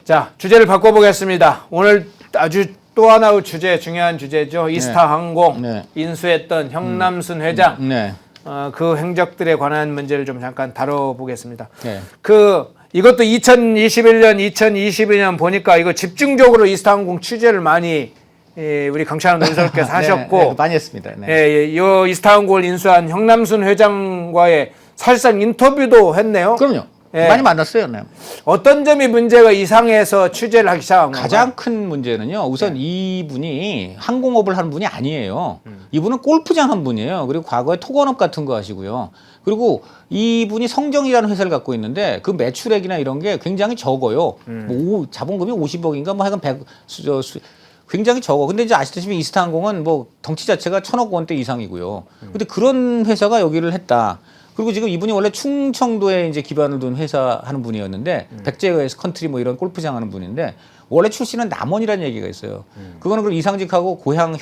자, 주제를 바꿔보겠습니다. 오늘 아주 또 하나의 주제, 중요한 주제죠. 이스타항공 네. 인수했던 형남순 회장. 네. 그 행적들에 관한 문제를 좀 잠깐 다뤄보겠습니다. 네. 이것도 2021년, 2022년 보니까 이거 집중적으로 이스타항공 취재를 많이 우리 강찬원 논설께서 하셨고 네, 많이 했습니다. 네. 이 이스타항공을 인수한 형남순 회장과의 사실상 인터뷰도 했네요. 그럼요. 예. 많이 만났어요. 네. 어떤 점이 문제가 이상해서 취재를 하기 시작한 건가요? 가장 큰 문제는요. 우선 이분이 항공업을 하는 분이 아니에요. 이분은 골프장 한 분이에요. 그리고 과거에 토건업 같은 거 하시고요. 그리고 이분이 성정이라는 회사를 갖고 있는데 그 매출액이나 이런 게 굉장히 적어요. 뭐 자본금이 50억인가 뭐 하여간 100 굉장히 적어. 근데 이제 아시다시피 이스타항공은 뭐 덩치 자체가 1,000억 원대 이상이고요. 근데 그런 회사가 여기를 했다. 그리고 지금 이분이 원래 충청도에 이제 기반을 둔 회사 하는 분이었는데 백제에서 컨트리 뭐 이런 골프장 하는 분인데 원래 출신은 남원이라는 얘기가 있어요. 그거는 그 이상직하고 고향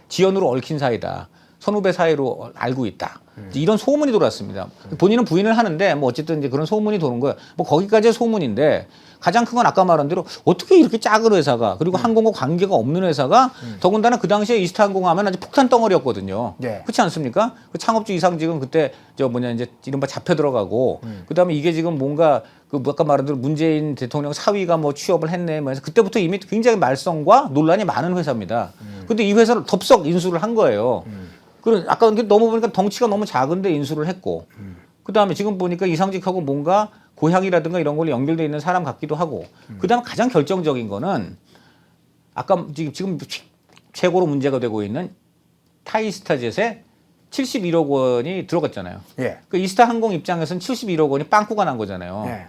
지연으로 얽힌 사이다. 선후배 사이로 알고 있다. 이런 소문이 돌았습니다. 본인은 부인을 하는데 뭐 어쨌든 이제 그런 소문이 도는 거예요. 뭐 거기까지의 소문인데 가장 큰 건 아까 말한 대로 어떻게 이렇게 작은 회사가 그리고 항공과 관계가 없는 회사가 더군다나 그 당시에 이스타항공 하면 아주 폭탄 덩어리였거든요. 네. 그렇지 않습니까? 그 창업주 이상직은 그때 이제 이른바 잡혀 들어가고 그다음에 이게 지금 뭔가 아까 말한 대로 문재인 대통령 사위가 뭐 취업을 했네 뭐 해서 그때부터 이미 굉장히 말썽과 논란이 많은 회사입니다. 근데 이 회사를 덥석 인수를 한 거예요. 그런 아까 너무 보니까 덩치가 너무 작은데 인수를 했고 그다음에 지금 보니까 이상직하고 뭔가 고향이라든가 이런 걸로 연결돼 있는 사람 같기도 하고 그다음에 가장 결정적인 거는 아까 지금 최고로 문제가 되고 있는 타이스타젯에 71억 원이 들어갔잖아요. 예. 그 이스타항공 입장에서는 71억 원이 빵꾸가 난 거잖아요. 예.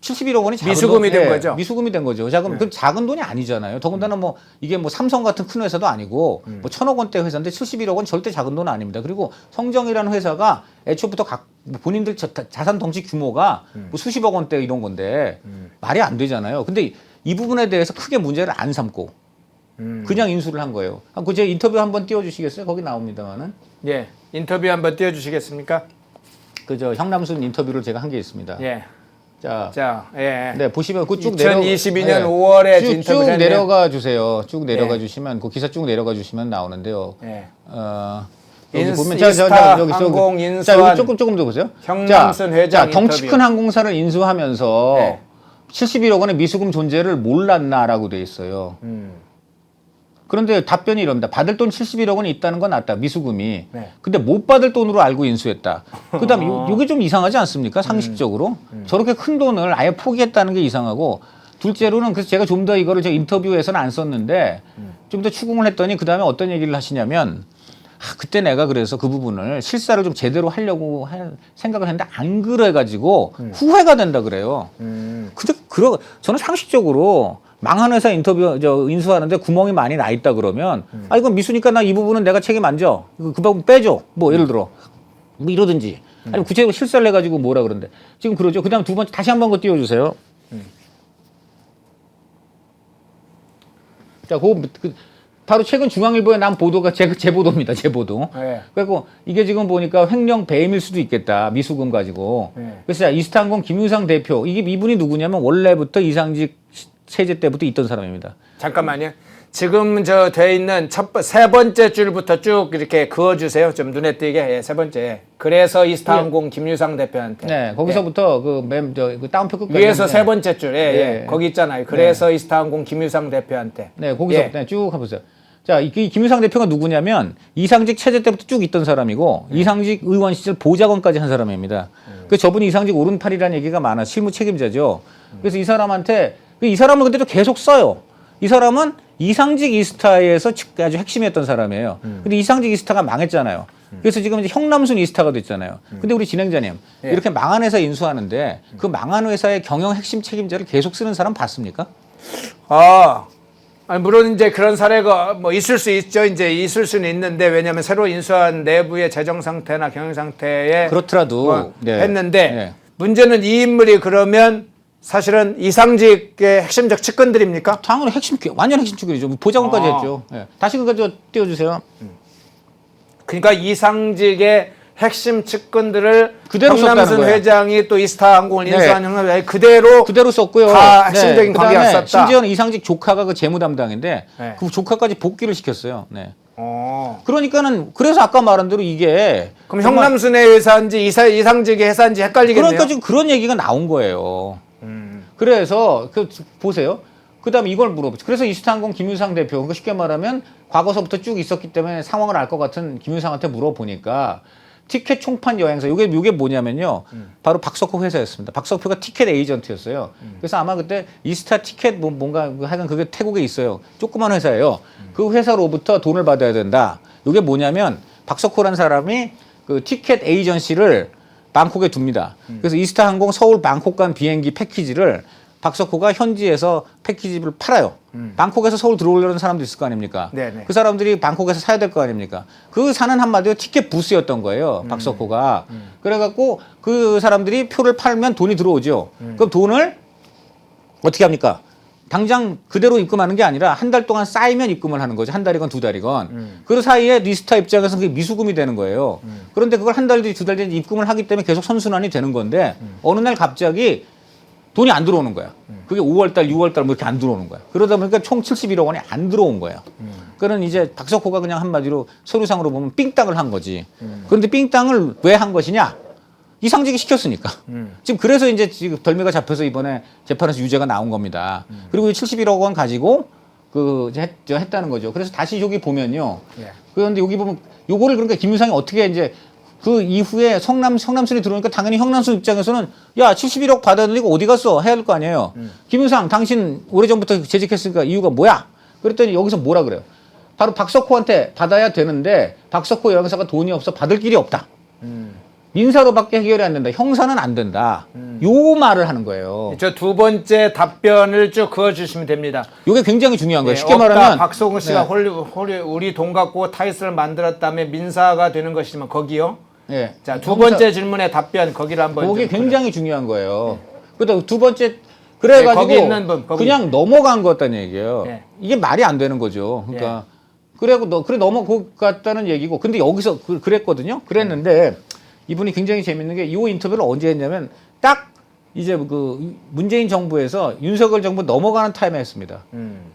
71억 원이 미수금이 된 거죠. 미수금이 된 거죠. 자, 그럼 그 작은 돈이 아니잖아요. 더군다나 뭐 이게 뭐 삼성 같은 큰 회사도 아니고 뭐 1,000억 원대 회사인데 71억 원 절대 작은 돈은 아닙니다. 그리고 성정이라는 회사가 애초부터 본인들 자산 덩치 규모가 뭐 수십억 원대 이런 건데 말이 안 되잖아요. 근데 이 부분에 대해서 크게 문제를 안 삼고 그냥 인수를 한 거예요. 제 인터뷰 한번 띄워주시겠어요? 거기 나옵니다만은. 예. 인터뷰 한번 띄워주시겠습니까? 형남순 인터뷰를 제가 한 게 있습니다. 예. 자, 예. 네, 보시면 쭉 2022년 5월에 쭉 내려가 주세요. 쭉 내려가 주시면 그 기사 쭉 내려가 주시면 나오는데요. 예. 여기 보면 이스타항공 인수한 조금 더 보세요. 형남순 회장 덩치 큰 항공사를 인수하면서 네. 71억 원의 미수금 존재를 몰랐나라고 돼 있어요. 그런데 답변이 이럽니다. 받을 돈 71억 원이 있다는 건 맞다. 미수금이. 네. 근데 못 받을 돈으로 알고 인수했다. 그다음에 이게 좀 이상하지 않습니까? 상식적으로. 저렇게 큰 돈을 아예 포기했다는 게 이상하고 둘째로는 그래서 제가 좀 더 이거를 제가 인터뷰에서는 안 썼는데 좀 더 추궁을 했더니 그다음에 어떤 얘기를 하시냐면 그때 내가 그래서 그 부분을 실사를 좀 제대로 하려고 생각을 했는데 안 그래가지고 후회가 된다 그래요. 근데 저는 상식적으로 망한 회사 인수하는데 구멍이 많이 나 있다 그러면 이건 미수니까 나 이 부분은 내가 책임 안 져. 그 부분 빼줘. 뭐 예를 들어 뭐 이러든지 아니면 구체적으로 실사를 해가지고 뭐라 그러는데 지금 그러죠. 그다음 두 번째 다시 한 번 거 띄워주세요. 자, 바로 최근 중앙일보에 난 보도가 제 보도입니다. 제 보도. 네. 그래서 이게 지금 보니까 횡령 배임일 수도 있겠다. 미수금 가지고. 네. 그래서 이스타항공 김유상 대표 이분이 누구냐면 원래부터 이상직 체제 때부터 있던 사람입니다. 잠깐만요. 지금 돼 있는 세 번째 줄부터 쭉 이렇게 그어주세요. 좀 눈에 띄게. 세 번째. 그래서 이스타항공 김유상 대표한테. 네, 거기서부터 그 다운표 끝까지. 위에서 세 번째 줄. 거기 있잖아요. 그래서 이스타항공 김유상 대표한테. 네, 거기서부터 쭉 가보세요. 자, 이 김유상 대표가 누구냐면 이상직 체제 때부터 쭉 있던 사람이고 이상직 의원 시절 보좌관까지 한 사람입니다. 그래서 저분이 이상직 오른팔이라는 얘기가 많아. 실무 책임자죠. 그래서 이 사람은 근데도 계속 써요. 이 사람은 이상직 이스타에서 아주 핵심이었던 사람이에요. 근데 이상직 이스타가 망했잖아요. 그래서 지금 이제 형남순 이스타가 됐잖아요. 근데 우리 진행자님, 이렇게 망한 회사 인수하는데 그 망한 회사의 경영 핵심 책임자를 계속 쓰는 사람 봤습니까? 물론 이제 그런 사례가 뭐 있을 수 있죠. 이제 있을 수는 있는데 왜냐하면 새로 인수한 내부의 재정 상태나 경영 상태에 그렇더라도 했는데 문제는 이 인물이 그러면 사실은 이상직의 핵심적 측근들입니까? 당연히 완전 핵심 측근이죠. 보좌관까지 했죠. 다시 그거 띄워주세요. 그러니까 이상직의 핵심 측근들을 그대로 썼다는 황남순 거야. 회장이 또 이스타항공을 네. 인수한 형님 그대로 썼고요. 다 핵심적인 관계가 그다음에 있었다. 심지어는 이상직 조카가 그 재무 담당인데 네. 그 조카까지 복귀를 시켰어요. 네. 어. 그러니까는 그래서 아까 말한 대로 이게 그럼 정말 형남순의 회사인지 이상직의 회사인지 헷갈리겠네요. 그러니까 지금 그런 얘기가 나온 거예요. 그래서 그 보세요. 그다음에 이걸 물어보죠. 그래서 이스타항공 김유상 대표, 그러니까 쉽게 말하면 과거서부터 쭉 있었기 때문에 상황을 알 것 같은 김유상한테 물어보니까 티켓 총판 여행사 요게 뭐냐면요. 바로 박석호 회사였습니다. 박석호가 티켓 에이전트였어요. 그래서 아마 그때 이스타 티켓 뭔가 하여간 그게 태국에 있어요. 조그만 회사예요. 그 회사로부터 돈을 받아야 된다. 요게 뭐냐면 박석호라는 사람이 그 티켓 에이전시를 방콕에 둡니다. 그래서 이스타항공 서울 방콕 간 비행기 패키지를 박석호가 현지에서 패키지를 팔아요. 방콕에서 서울 들어오려는 사람도 있을 거 아닙니까? 네네. 그 사람들이 방콕에서 사야 될 거 아닙니까? 그 사는 한마디로 티켓 부스였던 거예요. 박석호가. 그래갖고 그 사람들이 표를 팔면 돈이 들어오죠. 그럼 돈을 어떻게 합니까? 당장 그대로 입금하는 게 아니라 한 달 동안 쌓이면 입금을 하는 거죠. 한 달이건 두 달이건. 그 사이에 리스타 입장에서 그게 미수금이 되는 거예요. 그런데 그걸 한 달 뒤, 두 달 뒤 입금을 하기 때문에 계속 선순환이 되는 건데 어느 날 갑자기 돈이 안 들어오는 거야. 그게 5월달, 6월달 뭐 이렇게 안 들어오는 거야. 그러다 보니까 총 71억 원이 안 들어온 거예요. 그러는 이제 박석호가 그냥 한마디로 서류상으로 보면 삥땅을 한 거지. 그런데 삥땅을 왜 한 것이냐? 이상직이 시켰으니까. 지금 그래서 이제 지금 덜미가 잡혀서 이번에 재판에서 유죄가 나온 겁니다. 그리고 71억 원 가지고 했다는 거죠. 그래서 다시 여기 보면요. 예. 그런데 여기 보면 요거를 그러니까 김유상이 어떻게 이제 그 이후에 성남순이 들어오니까 당연히 형남순 입장에서는 야 71억 받았는데 이거 어디 갔어? 해야 할 거 아니에요. 김유상 당신 오래전부터 재직했으니까 이유가 뭐야? 그랬더니 여기서 뭐라 그래요? 바로 박석호한테 받아야 되는데 박석호 여행사가 돈이 없어 받을 길이 없다. 민사로밖에 해결이 안 된다. 형사는 안 된다. 요 말을 하는 거예요. 저 두 번째 답변을 쭉 그어주시면 됩니다. 이게 굉장히 중요한 거예요. 네, 쉽게 없다. 말하면 박성훈 씨가 네. 우리 돈 갖고 타이스를 만들었다면 민사가 되는 것이지만 거기요. 네. 자, 두 번째 질문의 답변 거기를 한번. 그게 좀 굉장히 중요한 거예요. 그다음 두 번째 그래가지고 네, 거기 있는 분, 거기. 그냥 넘어간 것 같다는 얘기예요. 네. 이게 말이 안 되는 거죠. 그러니까 그래 넘어갔다는 얘기고. 근데 여기서 그랬거든요. 그랬는데 이분이 굉장히 재밌는 게 이 인터뷰를 언제 했냐면 딱 이제 그 문재인 정부에서 윤석열 정부 넘어가는 타임에 했습니다.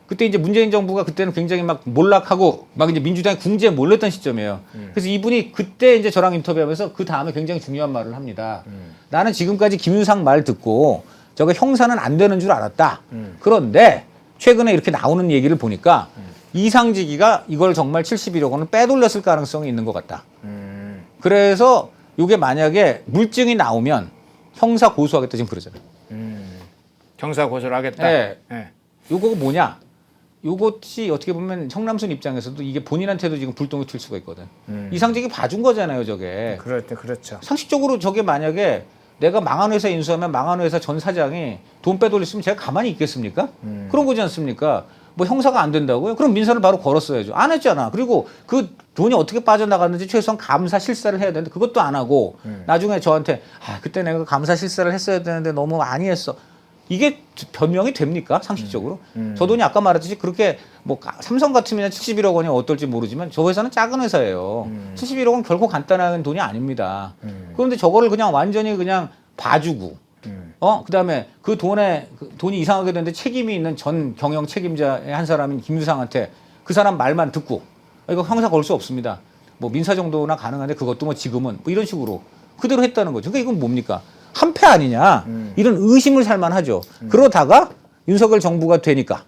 그때 이제 문재인 정부가 그때는 굉장히 막 몰락하고 막 이제 민주당이 궁지에 몰렸던 시점이에요. 그래서 이분이 그때 이제 저랑 인터뷰하면서 그 다음에 굉장히 중요한 말을 합니다. 나는 지금까지 김유상 말 듣고 저거 형사는 안 되는 줄 알았다. 그런데 최근에 이렇게 나오는 얘기를 보니까 이상직이가 이걸 정말 71억 원을 빼돌렸을 가능성이 있는 것 같다. 그래서 이게 만약에 물증이 나오면 형사 고소하겠다 지금 그러잖아요. 형사 고소를 하겠다. 네. 네. 요거가 뭐냐? 요것이 어떻게 보면 형남순 입장에서도 이게 본인한테도 지금 불똥이 튈 수가 있거든. 이상직이 봐준 거잖아요, 저게. 그렇죠. 상식적으로 저게 만약에 내가 망한 회사 인수하면 망한 회사 전 사장이 돈 빼돌렸으면 제가 가만히 있겠습니까? 그런 거지 않습니까? 뭐 형사가 안 된다고요? 그럼 민사를 바로 걸었어야죠. 안 했잖아. 그리고 그 돈이 어떻게 빠져나갔는지 최소한 감사 실사를 해야 되는데 그것도 안 하고 나중에 저한테 그때 내가 감사 실사를 했어야 되는데 너무 많이 했어. 이게 변명이 됩니까? 상식적으로? 저 돈이 아까 말했듯이 그렇게 뭐 삼성 같으면 71억 원이 어떨지 모르지만 저 회사는 작은 회사예요. 71억 원 결코 간단한 돈이 아닙니다. 그런데 저거를 그냥 완전히 그냥 봐주고 그다음에 그 돈이 이상하게 됐는데 책임이 있는 전 경영 책임자의 한 사람인 김유상한테 그 사람 말만 듣고 이거 형사 걸 수 없습니다. 뭐 민사 정도나 가능한데 그것도 뭐 지금은 뭐 이런 식으로 그대로 했다는 거죠. 그러니까 이건 뭡니까? 한패 아니냐? 이런 의심을 살만 하죠. 그러다가 윤석열 정부가 되니까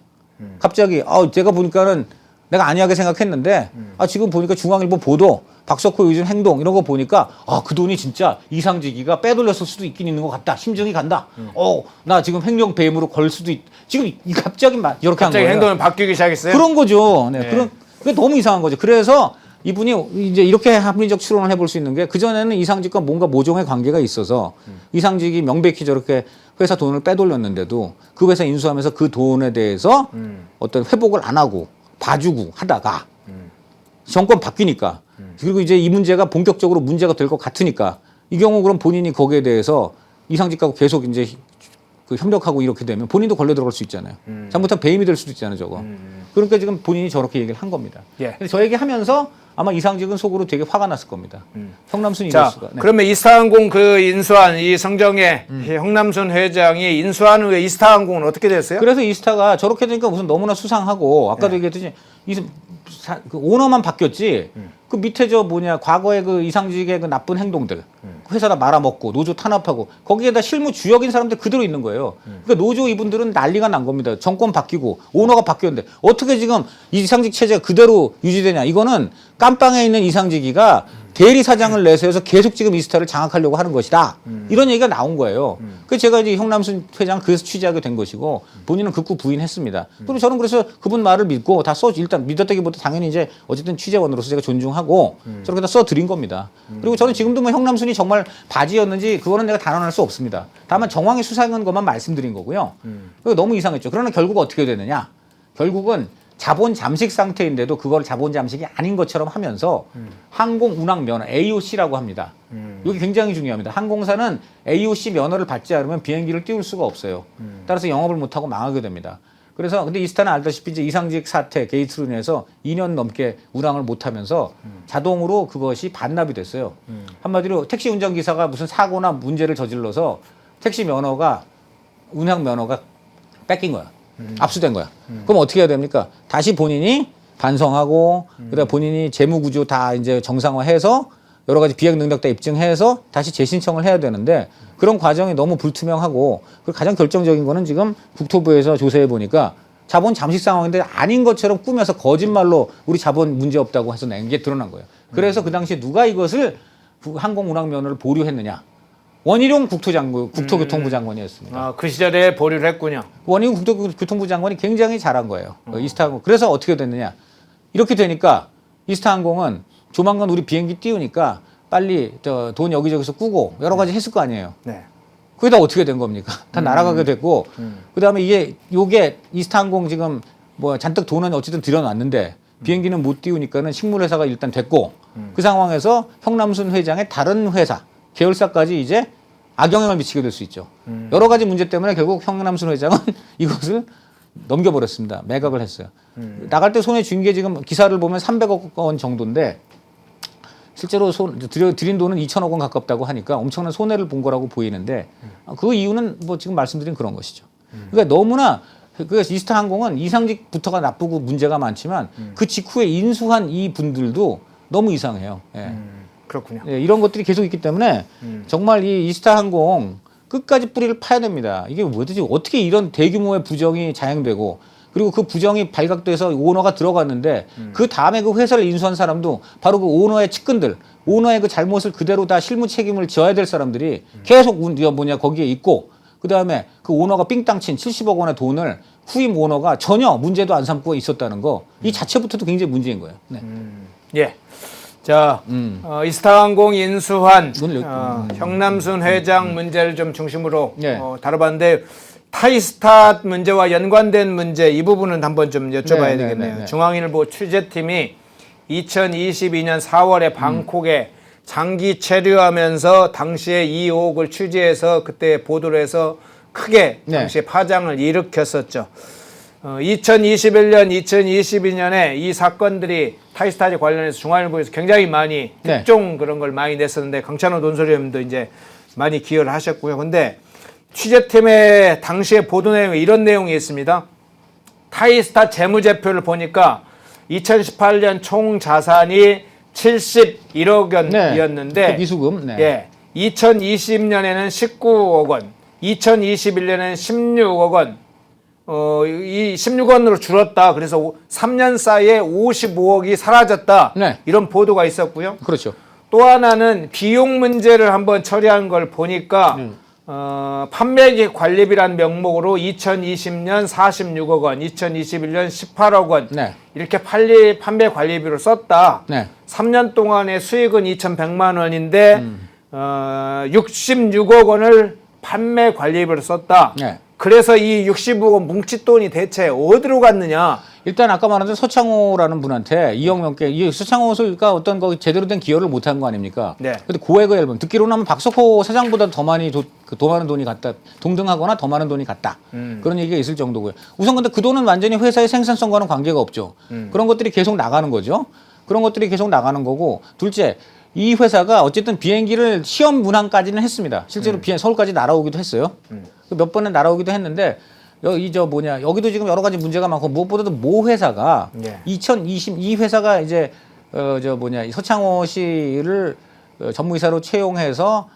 갑자기 제가 보니까는 내가 안이하게 생각했는데 지금 보니까 중앙일보 보도 박석호 요즘 행동 이런 거 보니까 그 돈이 진짜 이상직이가 빼돌렸을 수도 있긴 있는 것 같다. 심증이 간다. 나 지금 횡령 배임으로 걸 수도 지금 갑자기 이렇게 한 갑자기 거예요. 행동이 바뀌기 시작했어요. 그런 거죠. 네. 네. 그게 너무 이상한 거죠. 그래서 이분이 이제 이렇게 합리적 추론을 해볼 수 있는 게 그전에는 이상직과 뭔가 모종의 관계가 있어서 이상직이 명백히 저렇게 회사 돈을 빼돌렸는데도 그 회사 인수하면서 그 돈에 대해서 어떤 회복을 안 하고 봐주고 하다가 정권 바뀌니까 그리고 이제 이 문제가 본격적으로 문제가 될 것 같으니까 이 경우 그럼 본인이 거기에 대해서 이상직하고 계속 이제 그 협력하고 이렇게 되면 본인도 걸려 들어갈 수 있잖아요. 잘못하면 배임이 될 수도 있잖아요, 저거. 그러니까 지금 본인이 저렇게 얘기를 한 겁니다. 예. 근데 저 얘기하면서 아마 이상직은 속으로 되게 화가 났을 겁니다. 형남순 자, 이럴수가. 네. 그러면 이스타항공 그 인수한 이 성정의 형남순 회장이 인수한 후에 이스타항공은 어떻게 됐어요? 그래서 이스타가 저렇게 되니까 무슨 너무나 수상하고 아까도 얘기했듯이 그 오너만 바뀌었지 그 밑에 저 뭐냐 과거의 그 이상직의 그 나쁜 행동들 그 회사다 말아먹고 노조 탄압하고 거기에다 실무 주역인 사람들 그대로 있는 거예요. 그러니까 노조 이분들은 난리가 난 겁니다. 정권 바뀌고 오너가 바뀌었는데 어떻게 지금 이상직 체제가 그대로 유지되냐. 이거는 깜빵에 있는 이상직이가 대리 사장을 내세워서 계속 지금 이스타를 장악하려고 하는 것이다. 이런 얘기가 나온 거예요. 그래서 제가 이제 형남순 회장 그래서 취재하게 된 것이고 본인은 극구 부인했습니다. 그리고 저는 그래서 그분 말을 믿고 다 일단 믿었다기보다 당연히 이제 어쨌든 취재원으로서 제가 존중하고 저렇게 다 써드린 겁니다. 그리고 저는 지금도 뭐 형남순이 정말 바지였는지 그거는 내가 단언할 수 없습니다. 다만 정황이 수상한 것만 말씀드린 거고요. 그리고 너무 이상했죠. 그러나 결국 어떻게 되느냐. 결국은 자본 잠식 상태인데도 그걸 자본 잠식이 아닌 것처럼 하면서 항공 운항 면허 AOC라고 합니다. 이게 굉장히 중요합니다. 항공사는 AOC 면허를 받지 않으면 비행기를 띄울 수가 없어요. 따라서 영업을 못하고 망하게 됩니다. 그래서 근데 이스타는 알다시피 이제 이상직 사태 게이트로 인해서 2년 넘게 운항을 못하면서 자동으로 그것이 반납이 됐어요. 한마디로 택시 운전기사가 무슨 사고나 문제를 저질러서 택시 면허가 운항 면허가 뺏긴 거야. 압수된 거야. 그럼 어떻게 해야 됩니까? 다시 본인이 반성하고 그다음 본인이 재무구조 다 이제 정상화해서 여러 가지 비행 능력 다 입증해서 다시 재신청을 해야 되는데 그런 과정이 너무 불투명하고 그 가장 결정적인 거는 지금 국토부에서 조사해 보니까 자본 잠식 상황인데 아닌 것처럼 꾸며서 거짓말로 우리 자본 문제 없다고 해서 낸 게 드러난 거예요. 그래서 그 당시에 누가 이것을 항공 운항 면허를 보류했느냐? 원희룡 국토교통부 장관이었습니다. 아, 그 시절에 보류를 했군요. 원희룡 국토교통부 장관이 굉장히 잘한 거예요. 이스타항공. 그래서 어떻게 됐느냐? 이렇게 되니까 이스타항공은 조만간 우리 비행기 띄우니까 빨리 돈 여기저기서 꾸고 여러 가지 했을 거 아니에요. 네. 그게 다 어떻게 된 겁니까? 다 날아가게 됐고, 그다음에 요게 이스타항공 지금 뭐 잔뜩 돈은 어쨌든 들여놨는데 비행기는 못 띄우니까는 식물회사가 일단 됐고, 그 상황에서 형남순 회장의 다른 회사, 계열사까지 이제 악영향을 미치게 될 수 있죠. 여러 가지 문제 때문에 결국 형남순 회장은 이것을 넘겨버렸습니다. 매각을 했어요. 나갈 때 손에 쥔 게 지금 기사를 보면 300억 원 정도인데 실제로 들인 돈은 2천억 원 가깝다고 하니까 엄청난 손해를 본 거라고 보이는데 그 이유는 뭐 지금 말씀드린 그런 것이죠. 그러니까 너무나 그 이스타항공은 이상직부터가 나쁘고 문제가 많지만 그 직후에 인수한 이 분들도 너무 이상해요. 예. 그렇군요. 예, 이런 것들이 계속 있기 때문에 정말 이 이스타항공 끝까지 뿌리를 파야 됩니다. 이게 뭐든지 어떻게 이런 대규모의 부정이 자행되고 그리고 그 부정이 발각돼서 오너가 들어갔는데 그 다음에 그 회사를 인수한 사람도 바로 그 오너의 측근들, 오너의 그 잘못을 그대로 다 실무 책임을 져야 될 사람들이 계속 거기에 있고 그 다음에 그 오너가 삥땅 친 70억 원의 돈을 후임 오너가 전혀 문제도 안 삼고 있었다는 거 이 자체부터도 굉장히 문제인 거예요. 네. 예. 자, 이스타항공 인수한 오늘 형남순 회장 문제를 좀 중심으로 네. 다뤄봤는데 타이스타 문제와 연관된 문제 이 부분은 한번 좀 여쭤봐야 되겠네요. 중앙일보 취재팀이 2022년 4월에 방콕에 장기 체류하면서 당시에 이 의혹을 취재해서 그때 보도를 해서 크게 당시에 파장을 일으켰었죠. 2021년, 2022년에 이 사건들이 타이스타즈 관련해서 중앙일보에서 굉장히 많이 특종 그런 걸 많이 냈었는데 강찬호 논설위원도 이제 많이 기여를 하셨고요. 근데 취재팀의 당시의 보도 내용에 이런 내용이 있습니다. 타이스타 재무제표를 보니까 2018년 총 자산이 71억 원이었는데 미수금. 예, 2020년에는 19억 원, 2021년에는 16억 원. 이 16원으로 줄었다. 그래서 3년 사이에 55억이 사라졌다. 이런 보도가 있었고요. 그렇죠. 또 하나는 비용 문제를 한번 처리한 걸 보니까 판매기 관리비란 명목으로 2020년 46억 원, 2021년 18억 원 이렇게 판매 관리비로 썼다. 3년 동안의 수익은 2,100만 원인데 66억 원을 판매 관리비로 썼다. 그래서 이 60억 원 뭉칫돈이 대체 어디로 갔느냐? 일단 아까 말한 서창호라는 분한테 2억 넘게 이 서창호가 어떤 거 제대로 된 기여를 못한 거 아닙니까? 네. 근데 고액의 앨범 듣기로는 하면 박석호 사장보다 더 많이 더 많은 돈이 갔다 동등하거나 더 많은 돈이 갔다 그런 얘기가 있을 정도고요. 우선 근데 그 돈은 완전히 회사의 생산성과는 관계가 없죠. 그런 것들이 계속 나가는 거죠. 그런 것들이 계속 나가는 거고 둘째 이 회사가 어쨌든 비행기를 시험 운항까지는 했습니다. 실제로 서울까지 날아오기도 했어요. 몇 번은 날아오기도 했는데 여기도 지금 여러 가지 문제가 많고 무엇보다도 모 회사가 네. 2022 회사가 이제 서창호 씨를 전무이사로 채용해서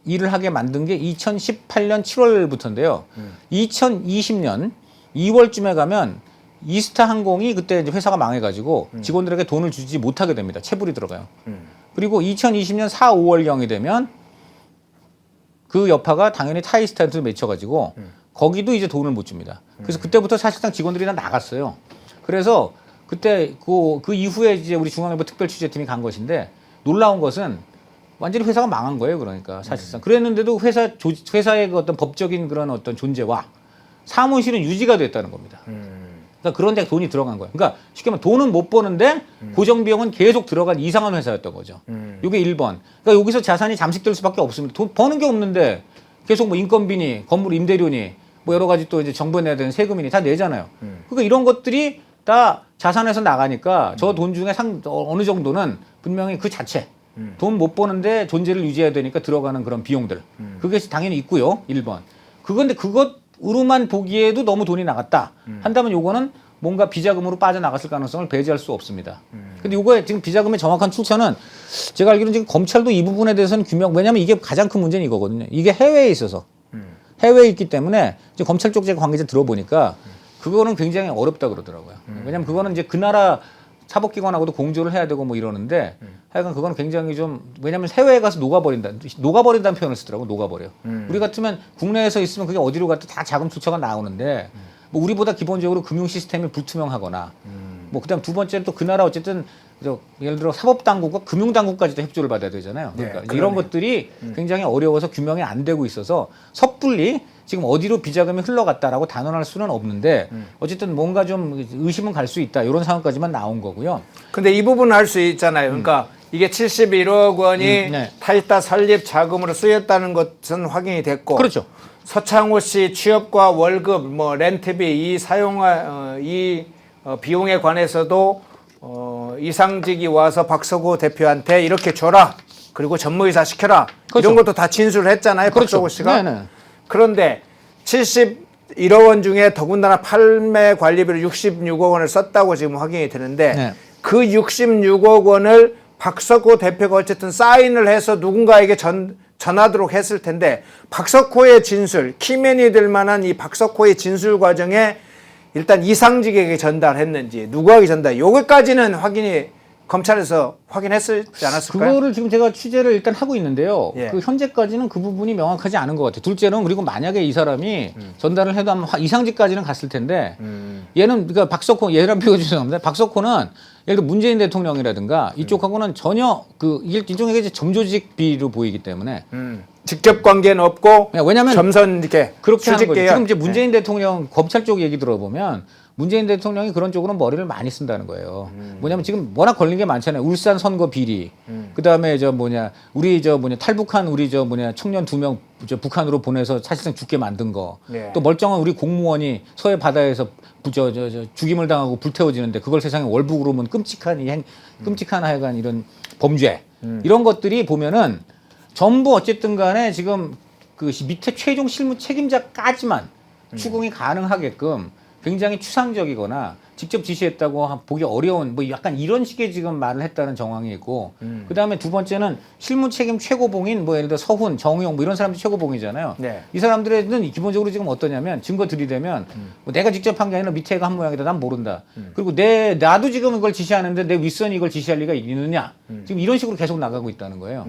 일을 하게 만든 게 2018년 7월부터인데요. 2020년 2월쯤에 가면 이스타 항공이 그때 이제 회사가 망해가지고 직원들에게 돈을 주지 못하게 됩니다. 체불이 들어가요. 그리고 2020년 4, 5월경이 되면 그 여파가 당연히 타이스타한테 맺혀가지고 거기도 이제 돈을 못 줍니다. 그래서 그때부터 사실상 직원들이 다 나갔어요. 그래서 그때 그 이후에 이제 우리 중앙일보 특별취재팀이 간 것인데 놀라운 것은 완전히 회사가 망한 거예요. 그러니까 사실상 그랬는데도 회사의 그 어떤 법적인 그런 어떤 존재와 사무실은 유지가 됐다는 겁니다. 그러니까 그런 데 돈이 들어간 거예요. 그러니까 쉽게 말하면 돈은 못 버는데 고정 비용은 계속 들어간 이상한 회사였던 거죠. 이게 1번. 그러니까 여기서 자산이 잠식될 수밖에 없습니다. 돈 버는 게 없는데 계속 뭐 인건비니 건물 임대료니 뭐 여러 가지 또 이제 정부에 내야 되는 세금이니 다 내잖아요. 그러니까 이런 것들이 다 자산에서 나가니까 저 돈 중에 어느 정도는 분명히 그 자체 돈 못 버는데 존재를 유지해야 되니까 들어가는 그런 비용들. 그게 당연히 있고요. 1번. 그건데 그것으로만 보기에도 너무 돈이 나갔다. 한다면 요거는 뭔가 비자금으로 빠져나갔을 가능성을 배제할 수 없습니다. 근데 요거에 지금 비자금의 정확한 출처는 제가 알기로는 지금 검찰도 이 부분에 대해서는 왜냐하면 이게 가장 큰 문제는 이거거든요. 이게 해외에 있어서. 해외에 있기 때문에 이제 검찰 쪽 관계자 들어보니까 그거는 굉장히 어렵다 그러더라고요. 왜냐하면 그거는 이제 그 나라 사법기관하고도 공조를 해야 되고 뭐 이러는데 하여간 그거는 굉장히 왜냐하면 해외에 가서 녹아버린다는 표현을 쓰더라고. 녹아버려. 우리 같으면 국내에서 있으면 그게 어디로 갔다 다 자금 출처가 나오는데 뭐 우리보다 기본적으로 금융 시스템이 불투명하거나 뭐 그다음 두 번째는 또 그 나라 어쨌든 예를 들어 사법당국과 금융당국까지도 협조를 받아야 되잖아요. 그러니까 이런 것들이 굉장히 어려워서 규명이 안 되고 있어서 섣불리 지금 어디로 비자금이 흘러갔다라고 단언할 수는 없는데 어쨌든 뭔가 좀 의심은 갈 수 있다 이런 상황까지만 나온 거고요. 근데 이 부분은 할 수 있잖아요. 그러니까 이게 71억 원이 네. 타이스타 설립 자금으로 쓰였다는 것은 확인이 됐고, 그렇죠. 서창호 씨 취업과 월급, 뭐 렌트비 비용에 관해서도 이상직이 와서 박석호 대표한테 이렇게 줘라. 그리고 전무이사 시켜라. 그렇죠. 이런 것도 다 진술을 했잖아요. 그렇죠. 박석호 씨가. 네네. 그런데 71억 원 중에 더군다나 판매 관리비를 66억 원을 썼다고 지금 확인이 되는데 네. 그 66억 원을 박석호 대표가 어쨌든 사인을 해서 누군가에게 전하도록 했을 텐데 박석호의 진술, 키맨이 될 만한 이 박석호의 진술 과정에 일단 이상직에게 전달했는지 누구에게 전달, 여기까지는 검찰에서 확인했지 않았을까요? 그거를 지금 제가 취재를 일단 하고 있는데요. 예. 그 현재까지는 그 부분이 명확하지 않은 것 같아요. 둘째는 그리고 만약에 이 사람이 전달을 해도 아마 이상직까지는 갔을 텐데 얘는 그러니까 박석호 얘랑 비교 죄송합니다. 박석호는 예를 들어 문재인 대통령이라든가 이쪽하고는 전혀 이게 일종의 이제 점조직비로 보이기 때문에 직접 관계는 없고 왜냐하면 점선 이렇게 그렇게 하는 거죠. 수직계열. 지금 이제 문재인 대통령 검찰 쪽 얘기 들어보면 문재인 대통령이 그런 쪽으로 머리를 많이 쓴다는 거예요. 뭐냐면 지금 워낙 걸린 게 많잖아요. 울산 선거 비리, 그다음에 탈북한 우리 청년 2명 북한으로 보내서 사실상 죽게 만든 거. 네. 또 멀쩡한 우리 공무원이 서해 바다에서 죽임을 당하고 불태워지는데 그걸 세상에 월북으로 보면 끔찍한 하여간 이런 범죄. 이런 것들이 보면은 전부 어쨌든 간에 지금 그 밑에 최종 실무 책임자까지만 추궁이 가능하게끔 굉장히 추상적이거나 직접 지시했다고 보기 어려운 뭐 약간 이런 식의 지금 말을 했다는 정황이 있고 그다음에 두 번째는 실무 책임 최고봉인 뭐 예를 들어 서훈, 정우영 뭐 이런 사람들이 최고봉이잖아요. 네. 이 사람들은 기본적으로 지금 어떠냐면 증거 들이대면 뭐 내가 직접 한 게 아니라 밑에 애가 한 모양이다. 난 모른다. 그리고 나도 지금 이걸 지시하는데 내 윗선이 이걸 지시할 리가 있느냐. 지금 이런 식으로 계속 나가고 있다는 거예요.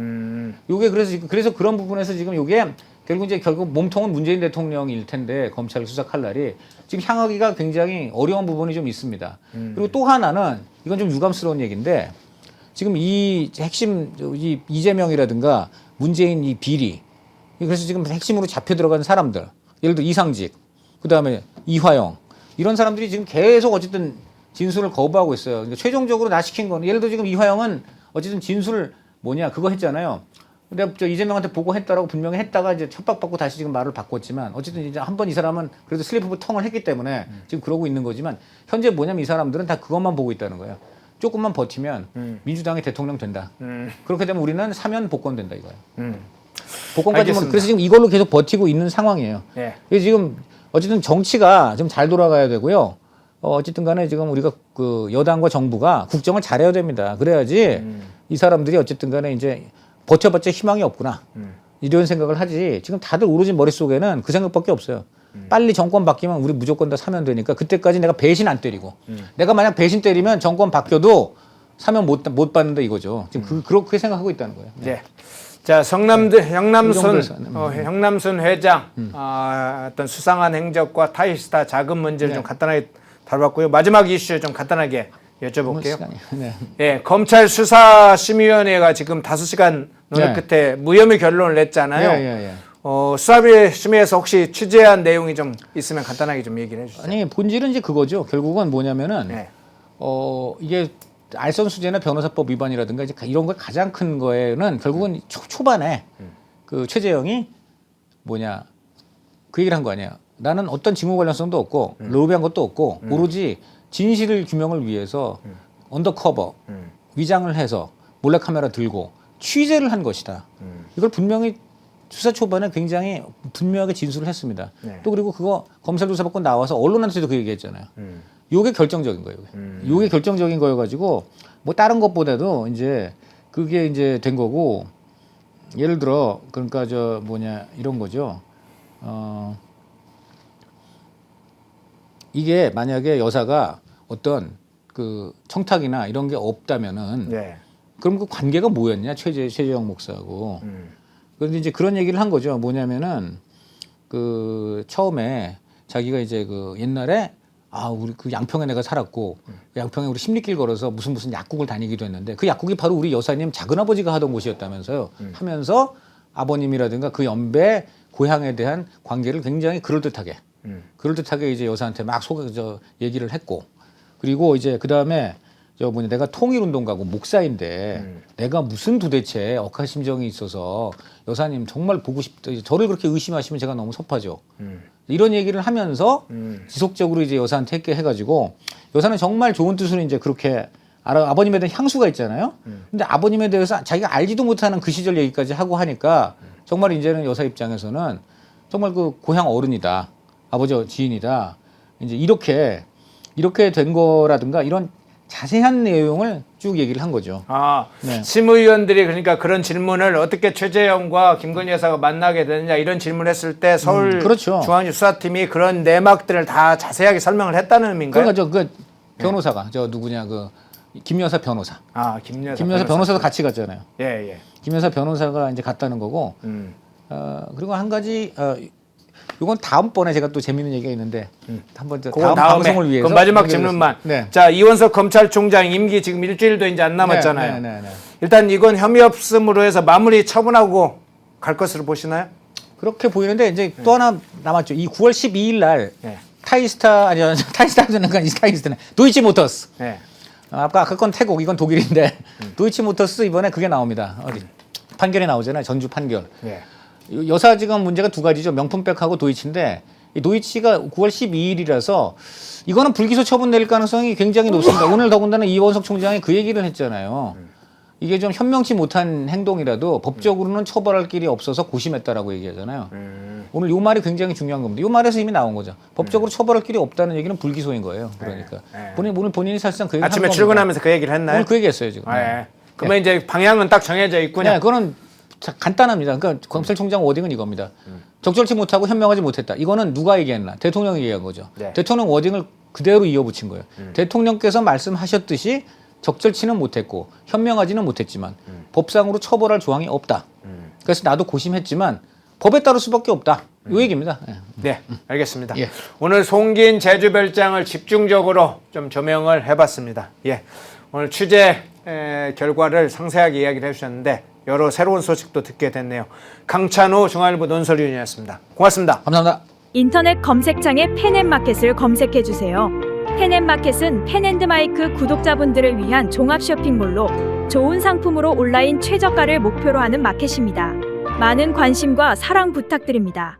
요게 그래서 그런 부분에서 지금 요게 결국 몸통은 문재인 대통령일 텐데 검찰 수사 칼날이 지금 향하기가 굉장히 어려운 부분이 좀 있습니다. 그리고 또 하나는 이건 좀 유감스러운 얘기인데 지금 이 핵심 이재명이라든가 문재인 이 비리 그래서 지금 핵심으로 잡혀 들어간 사람들, 예를 들어 이상직, 그다음에 이화영 이런 사람들이 지금 계속 어쨌든 진술을 거부하고 있어요. 그러니까 최종적으로 나 시킨 건 예를 들어 지금 이화영은 어쨌든 진술 그거 했잖아요. 근데 저 이재명한테 보고했다라고 분명히 했다가 이제 협박받고 다시 지금 말을 바꿨지만 어쨌든 이제 한번 이 사람은 그래도 슬립 오브 텅을 했기 때문에 지금 그러고 있는 거지만 현재 이 사람들은 다 그것만 보고 있다는 거예요. 조금만 버티면 민주당이 대통령 된다. 그렇게 되면 우리는 사면 복권된다 이거예요. 복권까지 그래서 지금 이걸로 계속 버티고 있는 상황이에요. 예. 그래서 지금 어쨌든 정치가 좀 잘 돌아가야 되고요. 어쨌든 간에 지금 우리가 그 여당과 정부가 국정을 잘해야 됩니다. 그래야지 이 사람들이 어쨌든 간에 이제 버텨봤자 희망이 없구나. 이런 생각을 하지. 지금 다들 오로지 머릿속에는 그 생각밖에 없어요. 빨리 정권 바뀌면 우리 무조건 다 사면 되니까 그때까지 내가 배신 안 때리고 내가 만약 배신 때리면 정권 바뀌어도 사면 못 받는다 이거죠. 지금 그렇게 생각하고 있다는 거예요. 네. 자, 형남순 회장 어떤 수상한 행적과 타이스타 자금 문제를 좀 간단하게 다뤄봤고요. 마지막 이슈 좀 간단하게 여쭤볼게요. 네. 예, 검찰 수사심의위원회가 지금 5시간 논의 끝에 무혐의 결론을 냈잖아요. 수사심의에서 혹시 취재한 내용이 좀 있으면 간단하게 좀 얘기를 해주세요. 아니 본질은 이제 그거죠. 결국은 뭐냐면은 이게 알선수재나 변호사법 위반이라든가 이제 이런 거 가장 큰 거에는 결국은 초반에 그 최재형이 그 얘기를 한 거 아니야. 나는 어떤 직무 관련성도 없고 로비한 것도 없고 오로지 진실을 규명을 위해서 언더커버 위장을 해서 몰래카메라 들고 취재를 한 것이다. 이걸 분명히 수사 초반에 굉장히 분명하게 진술을 했습니다. 또 그리고 그거 검찰 조사 받고 나와서 언론한테도 그 얘기했잖아요. 요게 결정적인 거예요. 요게 결정적인 거여가지고 뭐 다른 것보다도 이제 그게 이제 된 거고 예를 들어 그러니까 이런 거죠. 이게 만약에 여사가 어떤 그 청탁이나 이런 게 없다면은 그럼 그 관계가 뭐였냐 최재형 목사하고 그런데 이제 그런 얘기를 한 거죠. 뭐냐면은 그 처음에 자기가 이제 그 옛날에 우리 그 양평에 내가 살았고 그 양평에 우리 십리길 걸어서 무슨 약국을 다니기도 했는데 그 약국이 바로 우리 여사님 작은아버지가 하던 곳이었다면서요. 하면서 아버님이라든가 그 연배 고향에 대한 관계를 굉장히 그럴듯하게 이제 여사한테 막 얘기를 했고 그리고 이제 그 다음에 내가 통일운동가고 목사인데 내가 무슨 도대체 억하심정이 있어서 여사님 정말 보고 싶다. 저를 그렇게 의심하시면 제가 너무 섭하죠. 이런 얘기를 하면서 지속적으로 이제 여사한테 했게 해가지고 여사는 정말 좋은 뜻으로 이제 그렇게 아버님에 대한 향수가 있잖아요. 근데 아버님에 대해서 자기가 알지도 못하는 그 시절 얘기까지 하고 하니까 정말 이제는 여사 입장에서는 정말 그 고향 어른이다. 아버지 지인이다. 이제 이렇게 된 거라든가 이런 자세한 내용을 쭉 얘기를 한 거죠. 심의위원들이 그러니까 그런 질문을 어떻게 최재형과 김건희 여사가 만나게 되느냐 이런 질문을 했을 때 서울 중앙지 수사팀이 그런 내막들을 다 자세하게 설명을 했다는 의미인가요? 그러니까 그 변호사가 김 여사 변호사. 김 여사 변호사도 같이 갔잖아요. 예. 김 여사 변호사가 이제 갔다는 거고. 그리고 한 가지 이건 다음번에 제가 또 재밌는 얘기가 있는데 한번 다음 방송을 위해서 그럼 마지막 질문만. 자, 이원석 검찰총장 임기 지금 일주일도 이제 안 남았잖아요. 일단 이건 혐의 없음으로 해서 마무리 처분하고 갈 것으로 보시나요? 그렇게 보이는데 이제 또 하나 남았죠. 이 9월 12일 날 타이스타는 도이치모터스. 아까 건 태국, 이건 독일인데 도이치모터스 이번에 그게 나옵니다. 판결이 나오잖아요. 전주 판결. 여사 지금 문제가 두 가지죠. 명품백하고 도이치인데 이 도이치가 9월 12일이라서 이거는 불기소 처분 낼 가능성이 굉장히 높습니다. 오늘 더군다나 이원석 총장이 그 얘기를 했잖아요. 이게 좀 현명치 못한 행동이라도 법적으로는 처벌할 길이 없어서 고심했다라고 얘기하잖아요. 오늘 이 말이 굉장히 중요한 겁니다. 이 말에서 이미 나온 거죠. 법적으로 처벌할 길이 없다는 얘기는 불기소인 거예요. 그러니까 오늘 본인이 사실상 그 얘기를 아침에 출근하면서 그 얘기를 했나요? 오늘 그 얘기했어요 지금. 그러면 이제 방향은 딱 정해져 있군요. 그거는 간단합니다. 그러니까 검찰총장 워딩은 이겁니다. 적절치 못하고 현명하지 못했다. 이거는 누가 얘기했나? 대통령이 얘기한 거죠. 대통령 워딩을 그대로 이어붙인 거예요. 대통령께서 말씀하셨듯이 적절치는 못했고 현명하지는 못했지만 법상으로 처벌할 조항이 없다. 그래서 나도 고심했지만 법에 따를 수밖에 없다. 이 얘기입니다. 네, 알겠습니다. 오늘 송기인 제주별장을 집중적으로 좀 조명을 해봤습니다. 오늘 취재 결과를 상세하게 이야기를 해주셨는데 여러 새로운 소식도 듣게 됐네요. 강찬우 중앙일보 논설위원이었습니다. 고맙습니다. 감사합니다. 인터넷 검색창에 펜앤마켓을 검색해주세요. 펜앤마켓은 펜앤드마이크 구독자분들을 위한 종합 쇼핑몰로 좋은 상품으로 온라인 최저가를 목표로 하는 마켓입니다. 많은 관심과 사랑 부탁드립니다.